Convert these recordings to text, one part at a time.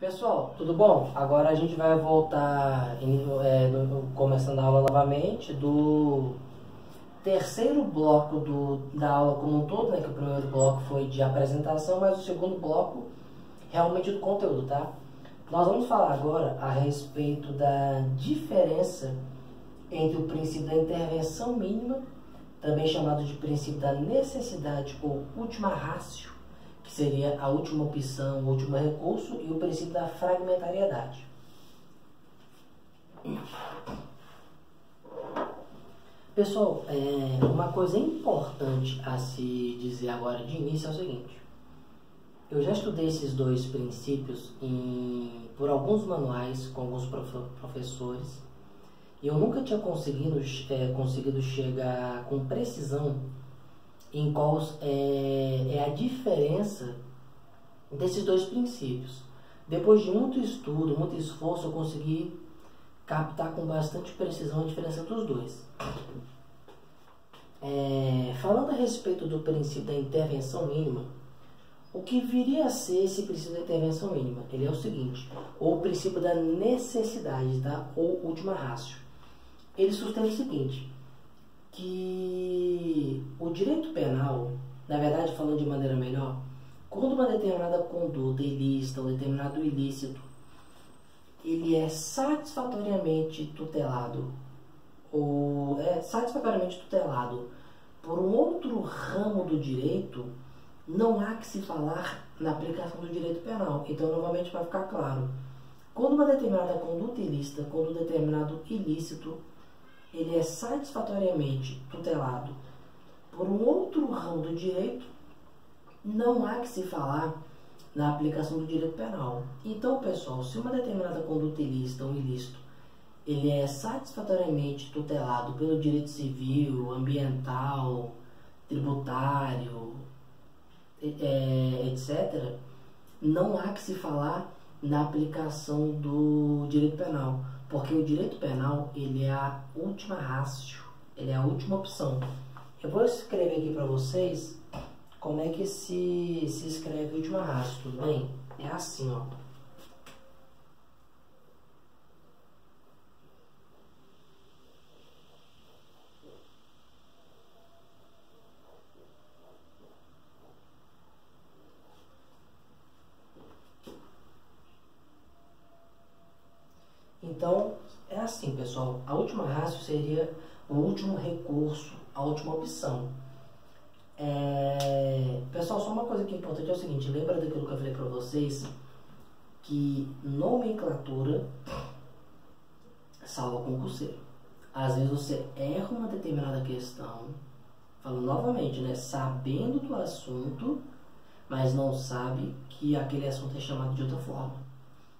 Pessoal, tudo bom? Agora a gente vai voltar, começando a aula novamente, do terceiro bloco da aula como um todo, né? Que o primeiro bloco foi de apresentação, mas o segundo bloco realmente do conteúdo, tá? Nós vamos falar agora a respeito da diferença entre o princípio da intervenção mínima, também chamado de princípio da necessidade ou última ratio, que seria a última opção, o último recurso, e o princípio da fragmentariedade. Pessoal, uma coisa importante a se dizer agora de início é o seguinte: eu já estudei esses dois princípios por alguns manuais com alguns professores, e eu nunca tinha conseguido chegar com precisão em qual é a diferença desses dois princípios. Depois de muito estudo, muito esforço, eu consegui captar com bastante precisão a diferença dos dois. Falando a respeito do princípio da intervenção mínima, o que viria a ser esse princípio da intervenção mínima? Ele é o seguinte: ou o princípio da necessidade, tá? Ou última ratio. Ele sustenta o seguinte, que o direito penal, na verdade, falando de maneira melhor, quando uma determinada conduta ilícita ou determinado ilícito, ele é satisfatoriamente tutelado por um outro ramo do direito, não há que se falar na aplicação do direito penal. Então, novamente, vai ficar claro: quando uma determinada conduta ilícita, quando um determinado ilícito, ele é satisfatoriamente tutelado por um outro ramo do direito, não há que se falar na aplicação do direito penal. Então, pessoal, se uma determinada conduta ilícita ou ilícito, ele é satisfatoriamente tutelado pelo direito civil, ambiental, tributário, etc., não há que se falar na aplicação do direito penal, porque o direito penal, ele é a última ratio, ele é a última opção. Eu vou escrever aqui para vocês como é que se escreve última ratio, tudo bem? É assim, ó. Então, é assim, pessoal. A última ratio seria o último recurso, a última opção. Pessoal, só uma coisa que é importante é o seguinte: lembra daquilo que eu falei para vocês, que nomenclatura salva concurseiro. Às vezes você erra uma determinada questão, falando novamente, né, sabendo do assunto, mas não sabe que aquele assunto é chamado de outra forma.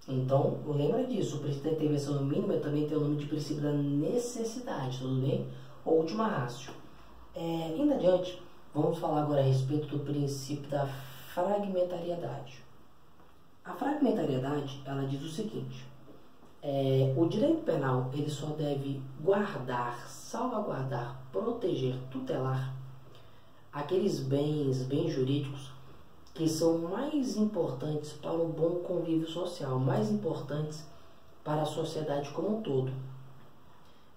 Então, lembra disso: o princípio da intervenção mínima também tem o nome de princípio da necessidade, tudo bem? Ou última ratio. Indo adiante, vamos falar agora a respeito do princípio da fragmentariedade. A fragmentariedade, ela diz o seguinte: o direito penal, ele só deve guardar, salvaguardar, proteger, tutelar aqueles bens jurídicos que são mais importantes para o bom convívio social, mais importantes para a sociedade como um todo.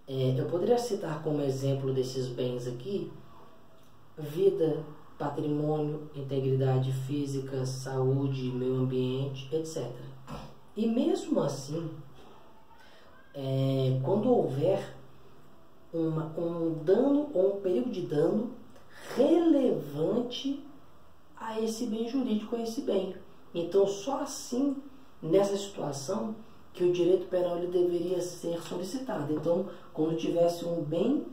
Eu poderia citar como exemplo desses bens aqui: vida, patrimônio, integridade física, saúde, meio ambiente, etc. E mesmo assim, quando houver um dano ou um perigo de dano relevante a esse bem jurídico, a esse bem. Então, só assim, nessa situação, que o direito penal ele deveria ser solicitado. Então, quando tivesse um bem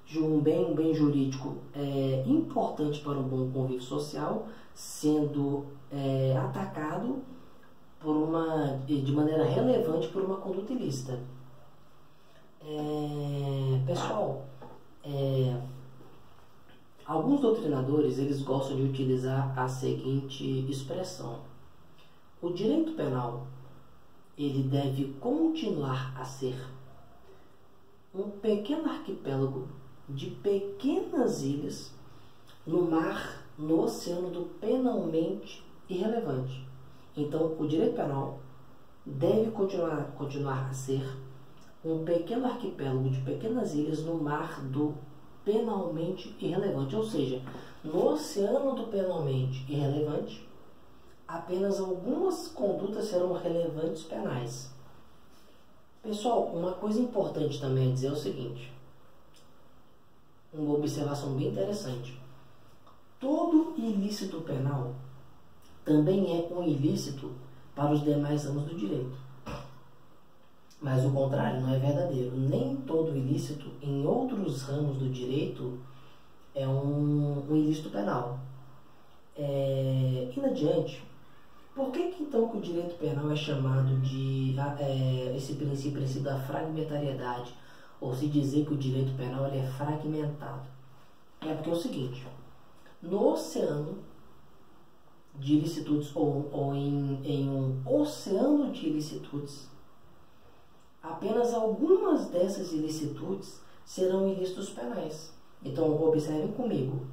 jurídico importante para um bom convívio social, sendo atacado de maneira relevante por uma conduta ilícita. Pessoal, alguns doutrinadores, eles gostam de utilizar a seguinte expressão: o direito penal, ele deve continuar a ser um pequeno arquipélago de pequenas ilhas no mar, no oceano do penalmente irrelevante. Então, o direito penal, deve continuar a ser um pequeno arquipélago de pequenas ilhas no mar do penalmente irrelevante, ou seja, no oceano do penalmente irrelevante, apenas algumas condutas serão relevantes penais. Pessoal, uma coisa importante também é dizer o seguinte, uma observação bem interessante. Todo ilícito penal também é um ilícito para os demais ramos do direito. Mas o contrário não é verdadeiro. Nem todo ilícito em outros ramos do direito é um ilícito penal. Indo adiante, por que então que o direito penal é chamado de esse princípio da fragmentariedade, ou se dizer que o direito penal ele é fragmentado? É porque é o seguinte, no oceano de ilicitudes ou em um oceano de ilicitudes, apenas algumas dessas ilicitudes serão ilícitos penais. Então observem comigo.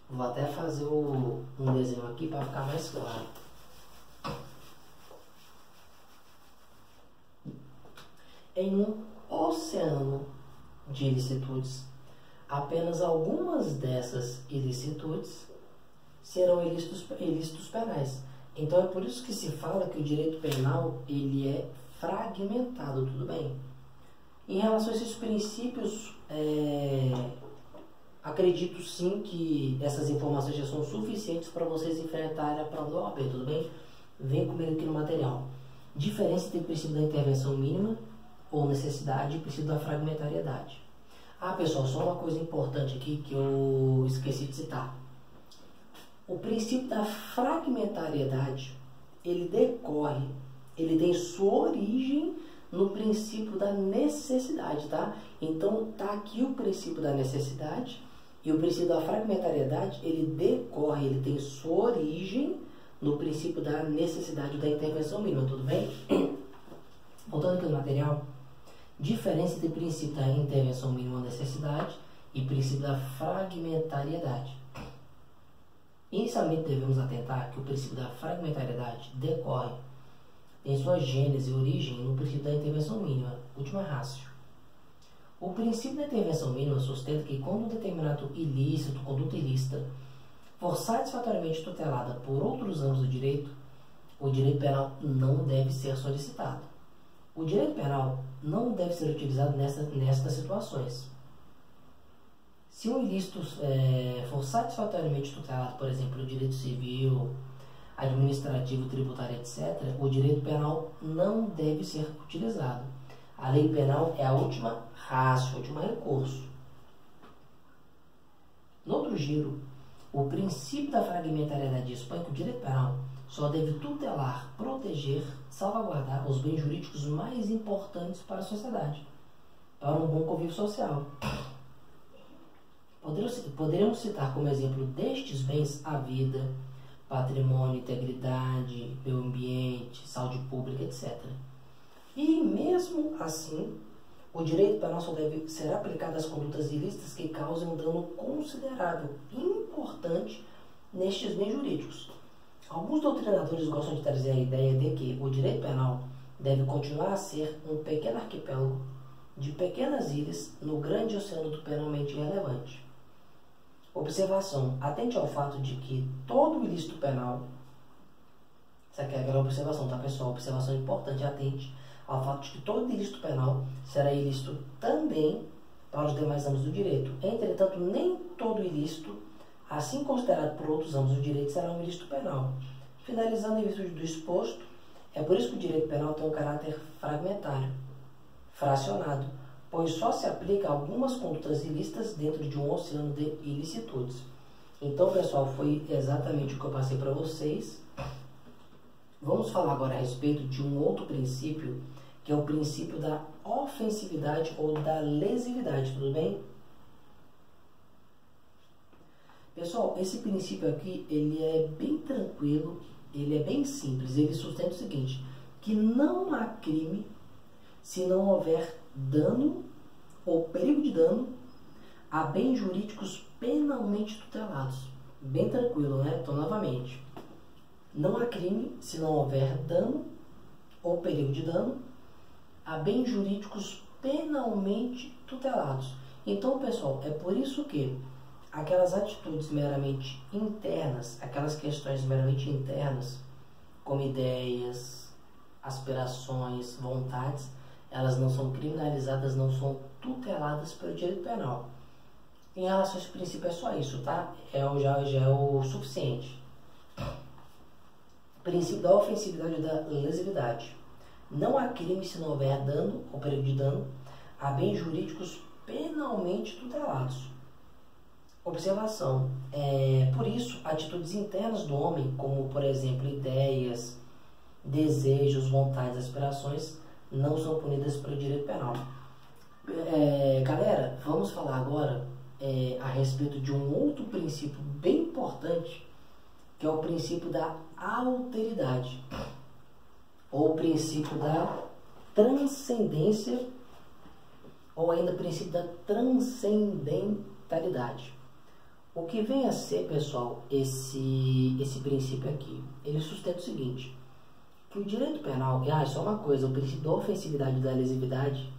Vou até fazer um desenho aqui para ficar mais claro. Em um oceano de ilicitudes, apenas algumas dessas ilicitudes serão ilícitos penais. Então é por isso que se fala que o direito penal ele é fragmentado, tudo bem? Em relação a esses princípios, acredito sim que essas informações já são suficientes para vocês enfrentarem a prova do OAB, tudo bem? Vem comigo aqui no material. Diferença entre o princípio da intervenção mínima ou necessidade e o princípio da fragmentariedade. Pessoal, só uma coisa importante aqui que eu esqueci de citar. O princípio da fragmentariedade, ele tem sua origem no princípio da necessidade, tá? Então, tá aqui o princípio da necessidade e o princípio da fragmentariedade, ele tem sua origem no princípio da necessidade da intervenção mínima, tudo bem? Voltando aqui no material, diferença entre princípio da intervenção mínima ou necessidade e princípio da fragmentariedade. Inicialmente devemos atentar que o princípio da fragmentariedade decorre em sua gênese e origem no princípio da intervenção mínima, última ratio. O princípio da intervenção mínima sustenta que quando um determinado ilícito, conduta ilícita, for satisfatoriamente tutelada por outros ramos do direito, o direito penal não deve ser solicitado. O direito penal não deve ser utilizado nestas situações. Se um ilícito for satisfatoriamente tutelado, por exemplo, o direito civil, administrativo, tributário, etc., o direito penal não deve ser utilizado. A lei penal é a última ratio, o último recurso. No outro giro, o princípio da fragmentariedade dispõe que o direito penal só deve tutelar, proteger, salvaguardar os bens jurídicos mais importantes para a sociedade, para um bom convívio social. Poderemos citar como exemplo destes bens a vida, patrimônio, integridade, meio ambiente, saúde pública, etc. E mesmo assim, o direito penal só deve ser aplicado às condutas ilícitas que causem um dano considerável e importante nestes bens jurídicos. Alguns doutrinadores gostam de trazer a ideia de que o direito penal deve continuar a ser um pequeno arquipélago de pequenas ilhas no grande oceano do penalmente irrelevante. Observação. Atente ao fato de que todo ilícito penal, isso aqui é aquela observação, tá pessoal? Observação importante, atente ao fato de que todo ilícito penal será ilícito também para os demais ramos do direito. Entretanto, nem todo ilícito, assim considerado por outros ramos do direito, será um ilícito penal. Finalizando em virtude do exposto, é por isso que o direito penal tem um caráter fragmentário, fracionado, pois só se aplica a algumas condutas ilícitas dentro de um oceano de ilicitudes. Então, pessoal, foi exatamente o que eu passei para vocês. Vamos falar agora a respeito de um outro princípio, que é o princípio da ofensividade ou da lesividade, tudo bem? Pessoal, esse princípio aqui, ele é bem tranquilo, ele é bem simples, ele sustenta o seguinte, que não há crime se não houver dano ou perigo de dano a bens jurídicos penalmente tutelados. Bem tranquilo, né? Então, novamente, não há crime se não houver dano ou perigo de dano a bens jurídicos penalmente tutelados. Então, pessoal, é por isso que aquelas atitudes meramente internas, aquelas questões meramente internas, como ideias, aspirações, vontades, elas não são criminalizadas, não são tuteladas pelo direito penal. Em relação a esse princípio é só isso, tá? Já é o suficiente. Princípio da ofensividade e da lesividade. Não há crime se não houver dano ou perigo de dano a bens jurídicos penalmente tutelados. Observação. Por isso, atitudes internas do homem, como, por exemplo, ideias, desejos, vontades, aspirações, não são punidas pelo direito penal. Galera, vamos falar agora a respeito de um outro princípio bem importante, que é o princípio da alteridade, ou o princípio da transcendência, ou ainda o princípio da transcendentalidade. O que vem a ser, pessoal, esse princípio aqui? Ele sustenta o seguinte, que o direito penal, só uma coisa, o princípio da ofensividade e da lesividade,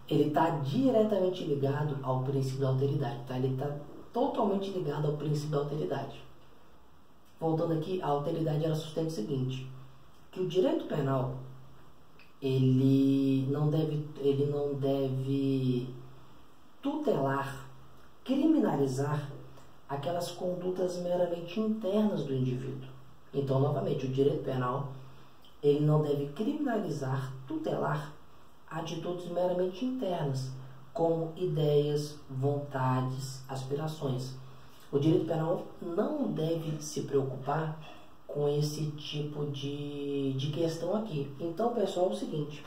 ele está diretamente ligado ao princípio da alteridade, tá? Ele está totalmente ligado ao princípio da alteridade. Voltando aqui, a alteridade ela sustenta o seguinte, que o direito penal ele não deve tutelar, criminalizar aquelas condutas meramente internas do indivíduo. Então, novamente, o direito penal ele não deve criminalizar, tutelar atitudes meramente internas, como ideias, vontades, aspirações. O direito penal não deve se preocupar com esse tipo de questão aqui. Então, pessoal, é o seguinte,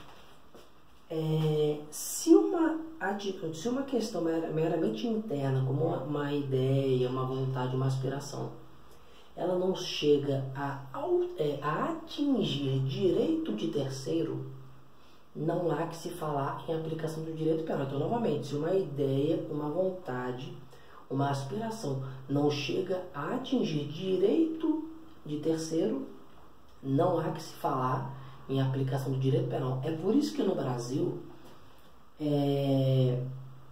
se uma questão meramente interna, como uma ideia, uma vontade, uma aspiração, ela não chega a atingir direito de terceiro, não há que se falar em aplicação do direito penal. Então, novamente, se uma ideia, uma vontade, uma aspiração não chega a atingir direito de terceiro, não há que se falar em aplicação do direito penal. É por isso que no Brasil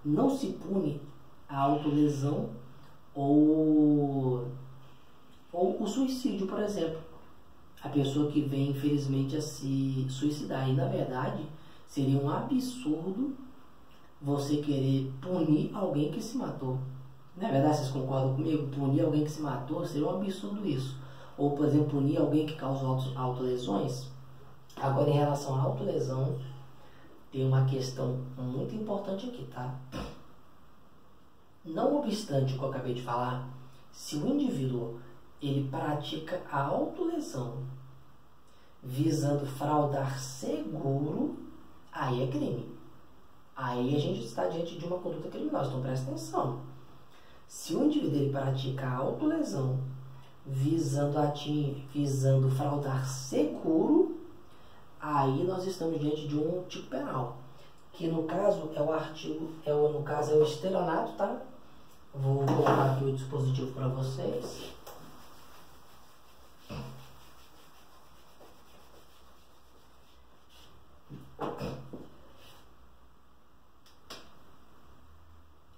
não se pune a autolesão ou o suicídio, por exemplo. A pessoa que vem, infelizmente, a se suicidar. E, na verdade, seria um absurdo você querer punir alguém que se matou. Não é verdade? Vocês concordam comigo? Punir alguém que se matou seria um absurdo isso. Ou, por exemplo, punir alguém que causou autolesões. Agora, em relação à autolesão, tem uma questão muito importante aqui, tá? Não obstante o que eu acabei de falar, se o indivíduo ele pratica a autolesão visando fraudar seguro, aí é crime. Aí a gente está diante de uma conduta criminosa, então presta atenção. Se o indivíduo ele pratica a autolesão visando fraudar seguro, aí nós estamos diante de um tipo penal, que no caso é o estelionato, tá? Vou colocar aqui o dispositivo para vocês.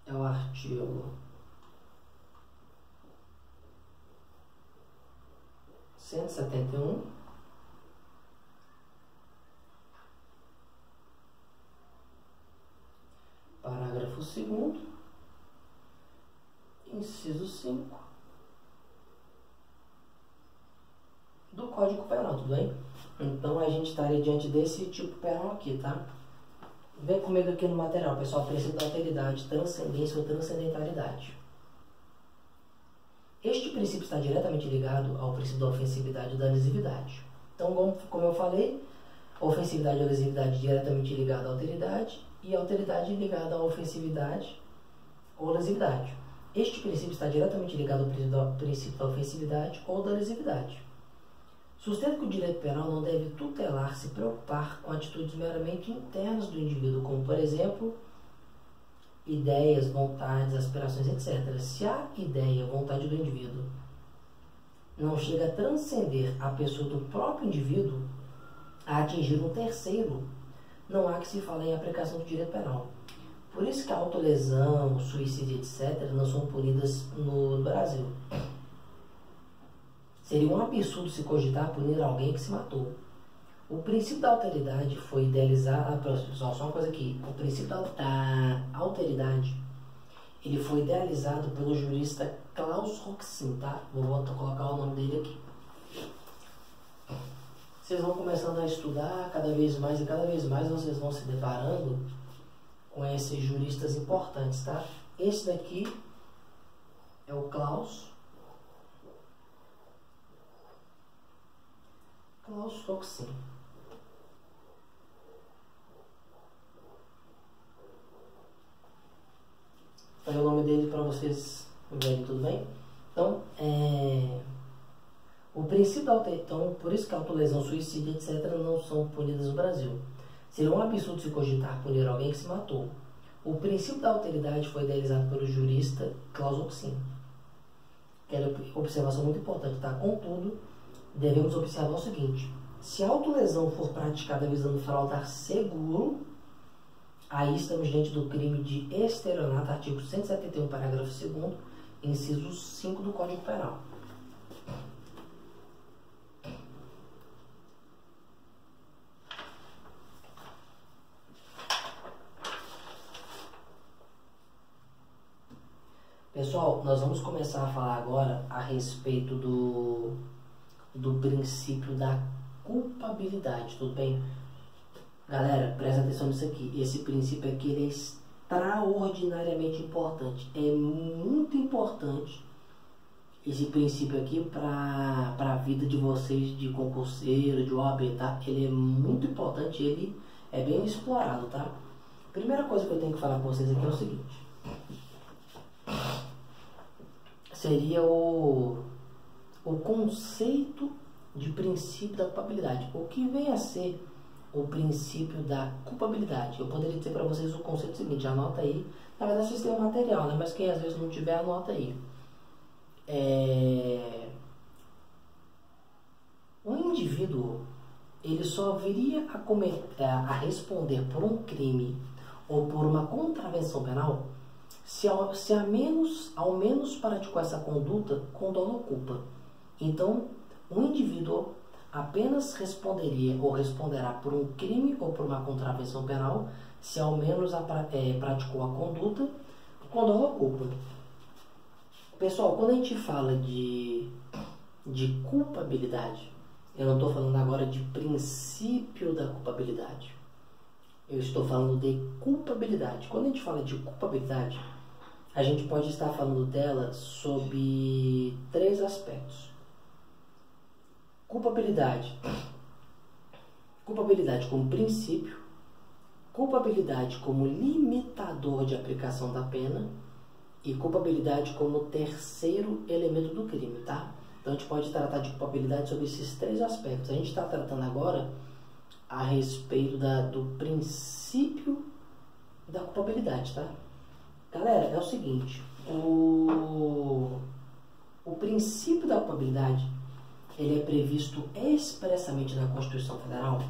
É o artigo 171, parágrafo 2º, inciso 5 do Código Penal, tudo bem? Então a gente estaria diante desse tipo penal aqui, tá? Vem comigo aqui no material, pessoal, princípio da alteridade, transcendência ou transcendentalidade. Este princípio está diretamente ligado ao princípio da ofensividade e da lesividade. Então, como eu falei, a ofensividade e a lesividade diretamente ligada à alteridade e a alteridade ligada à ofensividade ou lesividade. Este princípio está diretamente ligado ao princípio da ofensividade ou da lesividade. Sustenta que o direito penal não deve tutelar, se preocupar com atitudes meramente internas do indivíduo, como, por exemplo, ideias, vontades, aspirações, etc. Se a ideia, vontade do indivíduo não chega a transcender a pessoa do próprio indivíduo, a atingir um terceiro, não há que se falar em aplicação do direito penal. Por isso que a autolesão, suicídio, etc., não são punidas no Brasil. Seria um absurdo se cogitar punir alguém que se matou. O princípio da alteridade foi idealizado... Pessoal, só uma coisa aqui. O princípio da alteridade, ele foi idealizado pelo jurista Klaus Roxin, tá? Vou colocar o nome dele aqui. Vocês vão começando a estudar cada vez mais e cada vez mais vocês vão se deparando com esses juristas importantes, tá? Esse daqui é o Klaus Roxin. Falei o nome dele para vocês verem, tudo bem? Então, o princípio da então, por isso que a autolesão, suicídio, etc. não são punidas no Brasil. Seria um absurdo se cogitar punir alguém que se matou. O princípio da alteridade foi idealizado pelo jurista Klaus Roxin. Que é uma observação muito importante, tá? Contudo, devemos observar o seguinte: se a autolesão for praticada visando fraudar seguro, aí estamos diante do crime de estelionato, artigo 171, parágrafo 2º, inciso 5 do Código Penal. Pessoal, nós vamos começar a falar agora a respeito do princípio da culpabilidade, tudo bem? Galera, presta atenção nisso aqui. Esse princípio aqui ele é extraordinariamente importante. É muito importante esse princípio aqui para a vida de vocês, de concurseiro, de OAB, tá? Ele é muito importante, ele é bem explorado, tá? Primeira coisa que eu tenho que falar com vocês aqui é o seguinte. Seria o conceito de princípio da culpabilidade. O que vem a ser o princípio da culpabilidade? Eu poderia dizer para vocês o conceito seguinte, anota aí. Na verdade, vocês têm o material, né? Mas quem às vezes não tiver, anota aí. O indivíduo, ele só viria a responder por um crime ou por uma contravenção penal se ao menos praticou essa conduta com dolo ou culpa. Então, um indivíduo apenas responderia ou responderá por um crime ou por uma contravenção penal se ao menos praticou a conduta com dolo ou culpa. Pessoal, quando a gente fala de culpabilidade, eu não estou falando agora de princípio da culpabilidade. Eu estou falando de culpabilidade. Quando a gente fala de culpabilidade, a gente pode estar falando dela sob 3 aspectos. Culpabilidade como princípio, culpabilidade como limitador de aplicação da pena e culpabilidade como terceiro elemento do crime, tá? Então a gente pode tratar de culpabilidade sobre esses 3 aspectos. A gente está tratando agora a respeito do princípio da culpabilidade, tá? Galera, é o seguinte, o princípio da culpabilidade, ele é previsto expressamente na Constituição Federal,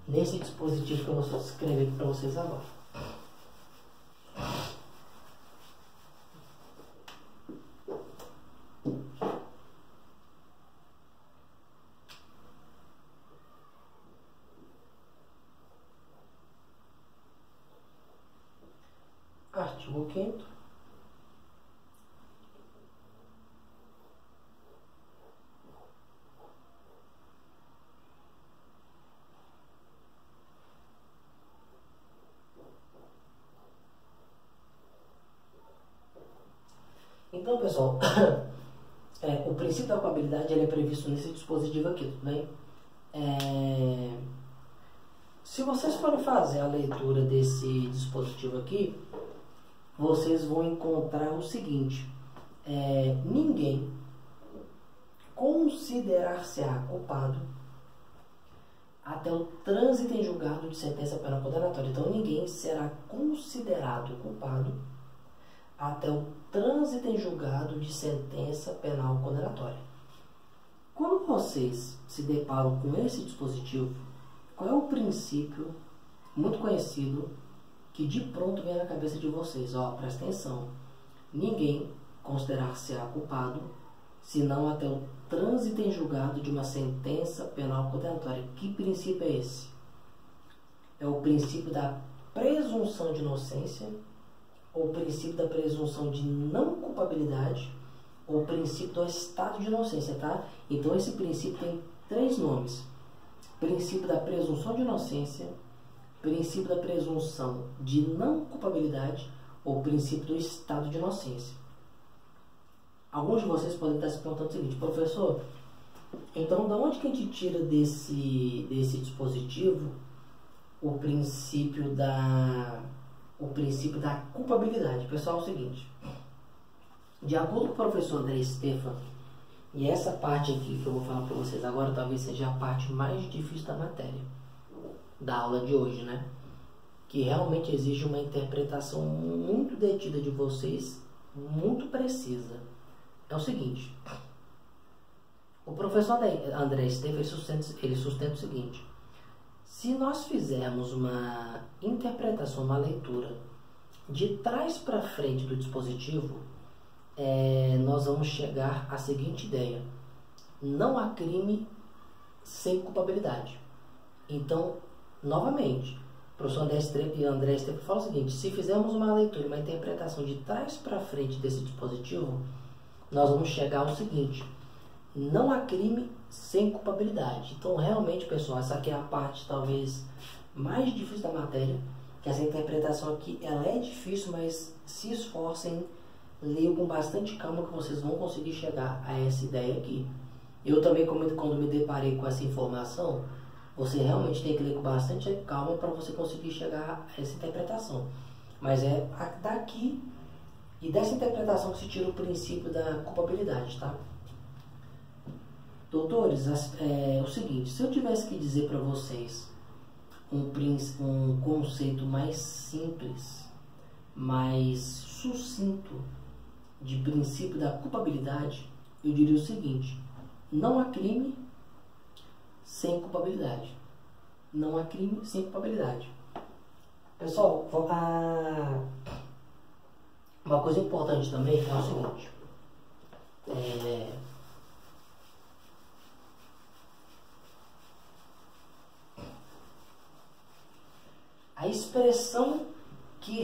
nesse dispositivo que eu vou escrever para vocês agora. Artigo 5º. Então, pessoal, o princípio da culpabilidade ele é previsto nesse dispositivo aqui, tudo bem? Se vocês forem fazer a leitura desse dispositivo aqui, vocês vão encontrar o seguinte: ninguém considerar-se-á culpado até o trânsito em julgado de sentença penal condenatória. Então, ninguém será considerado culpado até o trânsito em julgado de sentença penal condenatória. Quando vocês se deparam com esse dispositivo, qual é o princípio muito conhecido que de pronto vem na cabeça de vocês? Ó, presta atenção. Ninguém considerar-se-á culpado, senão até o trânsito em julgado de uma sentença penal condenatória. Que princípio é esse? É o princípio da presunção de inocência, ou o princípio da presunção de não culpabilidade, ou o princípio do estado de inocência, tá? Então esse princípio tem 3 nomes. Princípio da presunção de inocência, princípio da presunção de não culpabilidade, ou princípio do estado de inocência. Alguns de vocês podem estar se perguntando o seguinte: professor, então de onde que a gente tira desse dispositivo o princípio da culpabilidade? Pessoal, é o seguinte: de acordo com o professor André Stefan, e essa parte aqui que eu vou falar para vocês agora talvez seja a parte mais difícil da matéria, da aula de hoje, né? Que realmente exige uma interpretação muito detida de vocês, muito precisa. É o seguinte: o professor André Stefan ele sustenta o seguinte: se nós fizermos uma interpretação, uma leitura de trás para frente do dispositivo, nós vamos chegar à seguinte ideia: não há crime sem culpabilidade. Então, novamente, o professor André Stefan fala o seguinte: se fizermos uma leitura, uma interpretação de trás para frente desse dispositivo, nós vamos chegar ao seguinte: não há crime sem culpabilidade. Então, realmente, pessoal, essa aqui é a parte talvez mais difícil da matéria, que essa interpretação aqui, ela é difícil, mas se esforcem, leiam com bastante calma que vocês vão conseguir chegar a essa ideia aqui. Eu também, quando me deparei com essa informação, você realmente tem que ler com bastante calma para você conseguir chegar a essa interpretação. Mas é daqui e dessa interpretação que se tira o princípio da culpabilidade, tá? Doutores, é o seguinte: se eu tivesse que dizer para vocês um conceito mais simples, mais sucinto de princípio da culpabilidade, eu diria o seguinte: não há crime sem culpabilidade. Não há crime sem culpabilidade. Pessoal, uma coisa importante também é o seguinte: a expressão que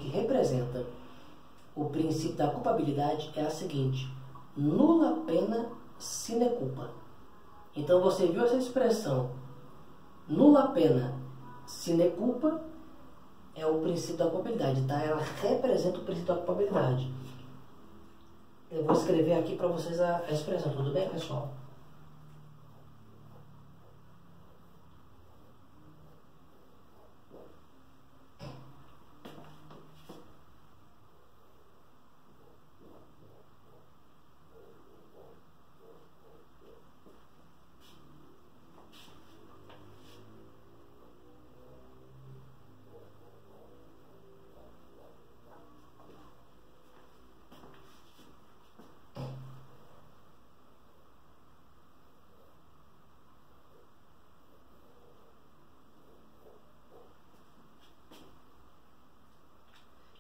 representa o princípio da culpabilidade é a seguinte: nulla pena sine culpa. Então você viu essa expressão, nulla pena sine culpa, é o princípio da culpabilidade, tá? Ela representa o princípio da culpabilidade. Eu vou escrever aqui para vocês a expressão, tudo bem, pessoal?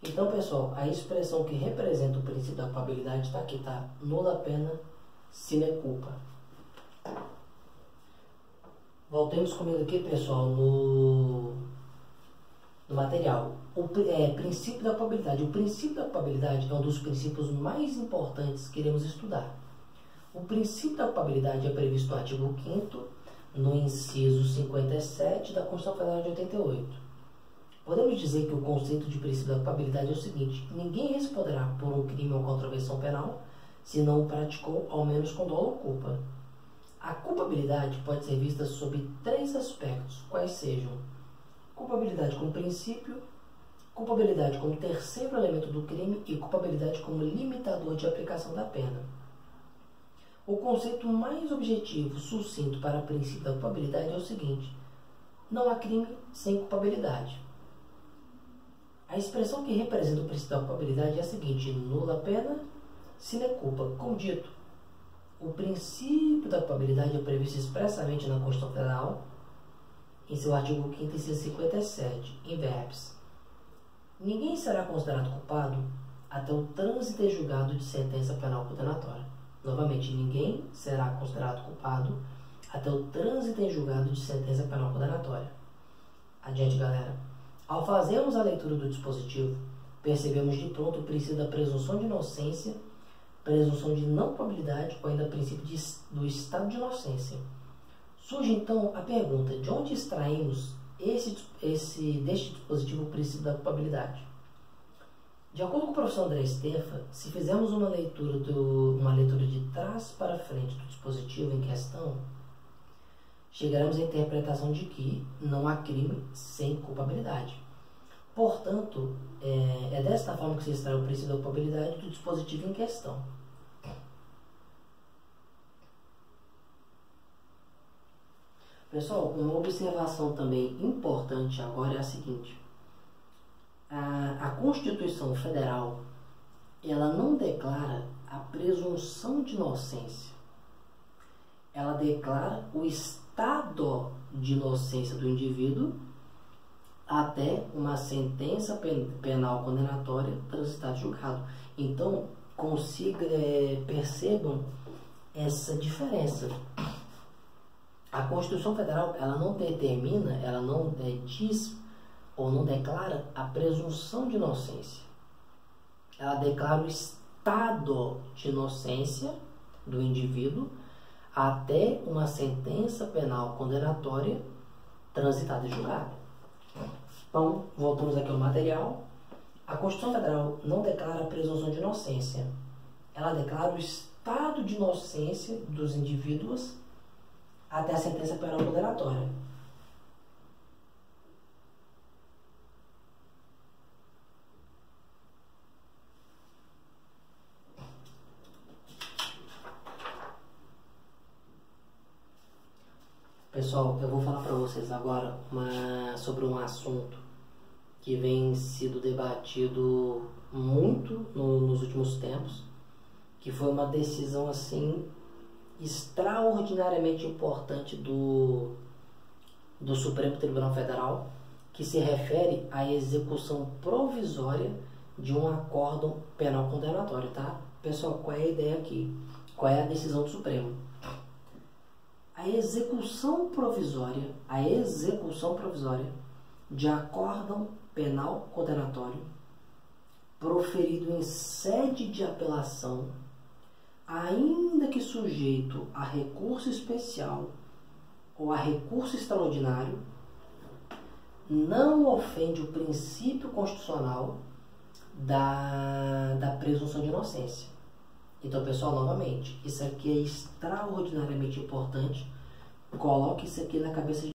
Então, pessoal, a expressão que representa o princípio da culpabilidade está aqui, tá? Nulla pena sine culpa. Voltemos comigo aqui, pessoal, no material. O princípio da culpabilidade. O princípio da culpabilidade é um dos princípios mais importantes que iremos estudar. O princípio da culpabilidade é previsto no artigo 5º, no inciso 57 da Constituição Federal de 88. Podemos dizer que o conceito de princípio da culpabilidade é o seguinte: ninguém responderá por um crime ou contravenção penal se não o praticou, ao menos com dolo ou culpa. A culpabilidade pode ser vista sob 3 aspectos, quais sejam: culpabilidade como princípio, culpabilidade como terceiro elemento do crime e culpabilidade como limitador de aplicação da pena. O conceito mais objetivo, sucinto para o princípio da culpabilidade é o seguinte: não há crime sem culpabilidade. A expressão que representa o princípio da culpabilidade é a seguinte: nulla pena sine culpa. Como dito, O princípio da culpabilidade é previsto expressamente na Constituição Federal, em seu artigo 5º, inciso 57, in verbis. Ninguém será considerado culpado até o trânsito em julgado de sentença penal condenatória. Novamente, ninguém será considerado culpado até o trânsito em julgado de sentença penal condenatória. Adiante, galera. Ao fazermos a leitura do dispositivo, percebemos de pronto o princípio da presunção de inocência, presunção de não culpabilidade ou ainda princípio do estado de inocência. Surge então a pergunta: de onde extraímos deste dispositivo o princípio da culpabilidade? De acordo com o professor André Steffa, se fizermos uma leitura de trás para frente do dispositivo em questão, chegaremos à interpretação de que não há crime sem culpabilidade. Portanto, é desta forma que se extrai o princípio da culpabilidade do dispositivo em questão. Pessoal, uma observação também importante agora é a seguinte: a Constituição Federal, ela não declara a presunção de inocência. Ela declara o estado de inocência do indivíduo até uma sentença penal condenatória transitada em julgado. Então, percebam essa diferença. A Constituição Federal, ela não determina, ela não diz ou não declara a presunção de inocência. Ela declara o estado de inocência do indivíduo até uma sentença penal condenatória transitada em julgado. Então, voltamos aqui ao material. A Constituição Federal não declara a presunção de inocência. Ela declara o estado de inocência dos indivíduos até a sentença penal condenatória. Pessoal, eu vou falar para vocês agora sobre um assunto que vem sido debatido muito nos últimos tempos, que foi uma decisão assim extraordinariamente importante do Supremo Tribunal Federal, que se refere à execução provisória de um acórdão penal condenatório, tá? Pessoal, qual é a ideia aqui? Qual é a decisão do Supremo? A execução provisória de acórdão penal condenatório proferido em sede de apelação, ainda que sujeito a recurso especial ou a recurso extraordinário, não ofende o princípio constitucional da presunção de inocência. Então, pessoal, novamente, isso aqui é extraordinariamente importante. Coloque isso aqui na cabeça de